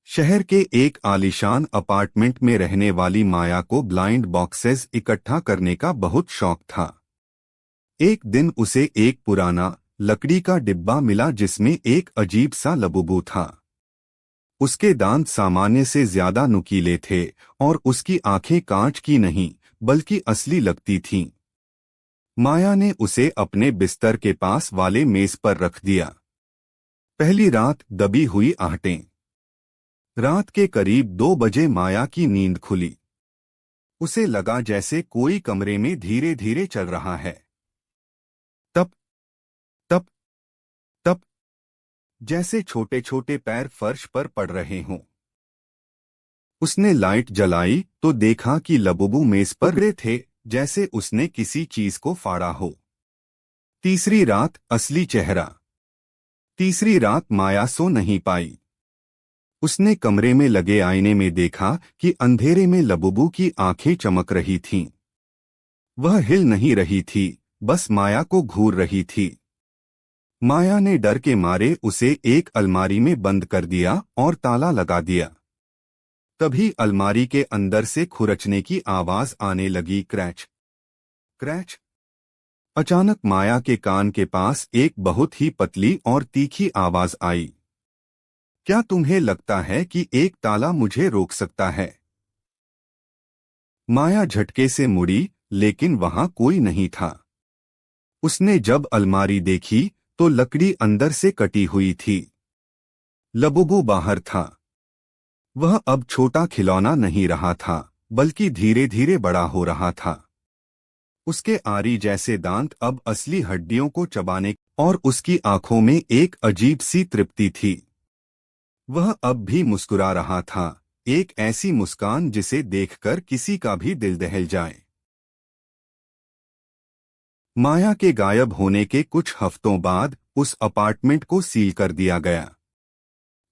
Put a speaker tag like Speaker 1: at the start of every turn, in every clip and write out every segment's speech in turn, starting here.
Speaker 1: शहर के एक आलीशान अपार्टमेंट में रहने वाली माया को ब्लाइंड बॉक्सेस इकट्ठा करने का बहुत शौक था। एक दिन उसे एक पुराना लकड़ी का डिब्बा मिला जिसमें एक अजीब सा लबुबू था। उसके दांत सामान्य से ज्यादा नुकीले थे और उसकी आंखें कांच की नहीं बल्कि असली लगती थीं। माया ने उसे अपने बिस्तर के पास वाले मेज पर रख दिया। पहली रात दबी हुई आहटें। रात के करीब 2 बजे माया की नींद खुली। उसे लगा जैसे कोई कमरे में धीरे धीरे चल रहा है। तप तप तप, जैसे छोटे छोटे पैर फर्श पर पड़ रहे हों। उसने लाइट जलाई तो देखा कि लबुबू मेज पर गिरे थे, जैसे उसने किसी चीज को फाड़ा हो। तीसरी रात असली चेहरा। तीसरी रात माया सो नहीं पाई। उसने कमरे में लगे आईने में देखा कि अंधेरे में लबुबू की आंखें चमक रही थीं। वह हिल नहीं रही थी, बस माया को घूर रही थी। माया ने डर के मारे उसे एक अलमारी में बंद कर दिया और ताला लगा दिया। तभी अलमारी के अंदर से खुरचने की आवाज आने लगी, क्रैच क्रैच। अचानक माया के कान के पास एक बहुत ही पतली और तीखी आवाज आई। क्या तुम्हें लगता है कि एक ताला मुझे रोक सकता है? माया झटके से मुड़ी, लेकिन वहां कोई नहीं था। उसने जब अलमारी देखी तो लकड़ी अंदर से कटी हुई थी। लबुबू बाहर था। वह अब छोटा खिलौना नहीं रहा था, बल्कि धीरे धीरे बड़ा हो रहा था। उसके आरी जैसे दांत अब असली हड्डियों को चबाने और उसकी आंखों में एक अजीब सी तृप्ति थी। वह अब भी मुस्कुरा रहा था, एक ऐसी मुस्कान जिसे देखकर किसी का भी दिल दहल जाए। माया के गायब होने के कुछ हफ्तों बाद उस अपार्टमेंट को सील कर दिया गया।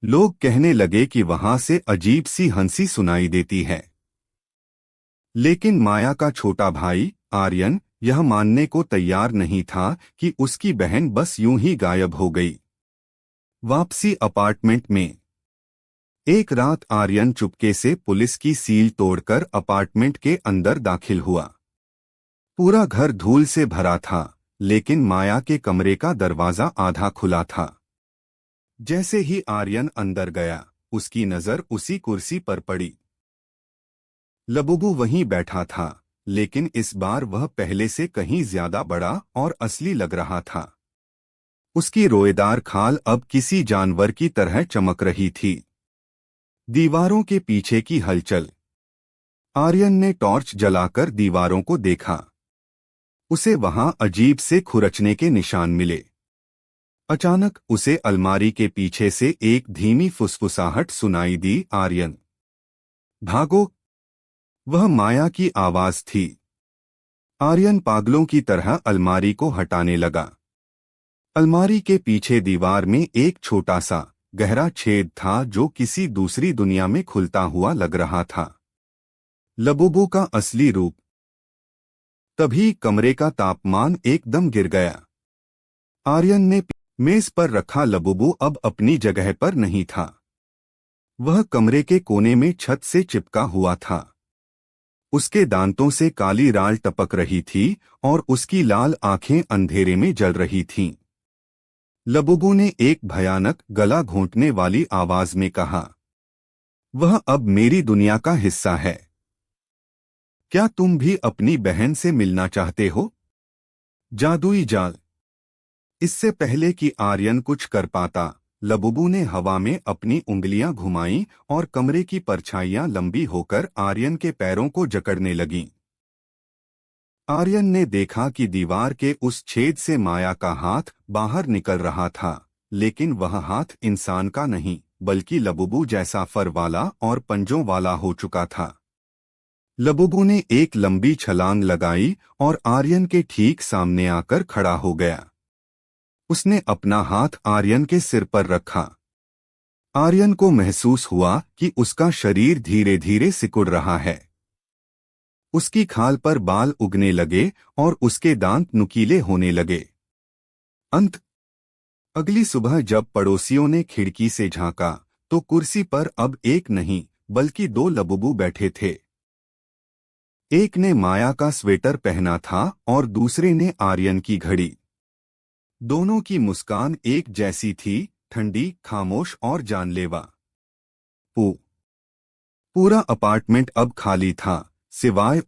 Speaker 1: लोग कहने लगे कि वहां से अजीब सी हंसी सुनाई देती है। लेकिन माया का छोटा भाई आर्यन यह मानने को तैयार नहीं था कि उसकी बहन बस यूं ही गायब हो गई। वापसी अपार्टमेंट में। एक रात आर्यन चुपके से पुलिस की सील तोड़कर अपार्टमेंट के अंदर दाखिल हुआ। पूरा घर धूल से भरा था, लेकिन माया के कमरे का दरवाजा आधा खुला था। जैसे ही आर्यन अंदर गया, उसकी नजर उसी कुर्सी पर पड़ी। लबुबू वहीं बैठा था, लेकिन इस बार वह पहले से कहीं ज्यादा बड़ा और असली लग रहा था। उसकी रोएदार खाल अब किसी जानवर की तरह चमक रही थी। दीवारों के पीछे की हलचल। आर्यन ने टॉर्च जलाकर दीवारों को देखा। उसे वहां अजीब से खुरचने के निशान मिले। अचानक उसे अलमारी के पीछे से एक धीमी फुसफुसाहट सुनाई दी, आर्यन भागो। वह माया की आवाज थी। आर्यन पागलों की तरह अलमारी को हटाने लगा। अलमारी के पीछे दीवार में एक छोटा सा गहरा छेद था जो किसी दूसरी दुनिया में खुलता हुआ लग रहा था। लबुबू का असली रूप। तभी कमरे का तापमान एकदम गिर गया। आर्यन ने मेज पर रखा लबुबू अब अपनी जगह पर नहीं था। वह कमरे के कोने में छत से चिपका हुआ था। उसके दांतों से काली राल टपक रही थी और उसकी लाल आंखें अंधेरे में जल रही थीं। लबुबू ने एक भयानक गला घोंटने वाली आवाज में कहा, वह अब मेरी दुनिया का हिस्सा है। क्या तुम भी अपनी बहन से मिलना चाहते हो? जादुई जाल। इससे पहले कि आर्यन कुछ कर पाता, लबुबू ने हवा में अपनी उंगलियां घुमाईं और कमरे की परछाइयां लंबी होकर आर्यन के पैरों को जकड़ने लगीं। आर्यन ने देखा कि दीवार के उस छेद से माया का हाथ बाहर निकल रहा था, लेकिन वह हाथ इंसान का नहीं, बल्कि लबुबू जैसा फर वाला और पंजों वाला हो चुका था। लबुबू ने एक लंबी छलांग लगाई और आर्यन के ठीक सामने आकर खड़ा हो गया। उसने अपना हाथ आर्यन के सिर पर रखा। आर्यन को महसूस हुआ कि उसका शरीर धीरे धीरे सिकुड़ रहा है। उसकी खाल पर बाल उगने लगे और उसके दांत नुकीले होने लगे। अंत। अगली सुबह जब पड़ोसियों ने खिड़की से झांका, तो कुर्सी पर अब एक नहीं बल्कि दो लबुबू बैठे थे। एक ने माया का स्वेटर पहना था और दूसरे ने आर्यन की घड़ी। दोनों की मुस्कान एक जैसी थी, ठंडी, खामोश और जानलेवा। पूरा अपार्टमेंट अब खाली था, सिवाय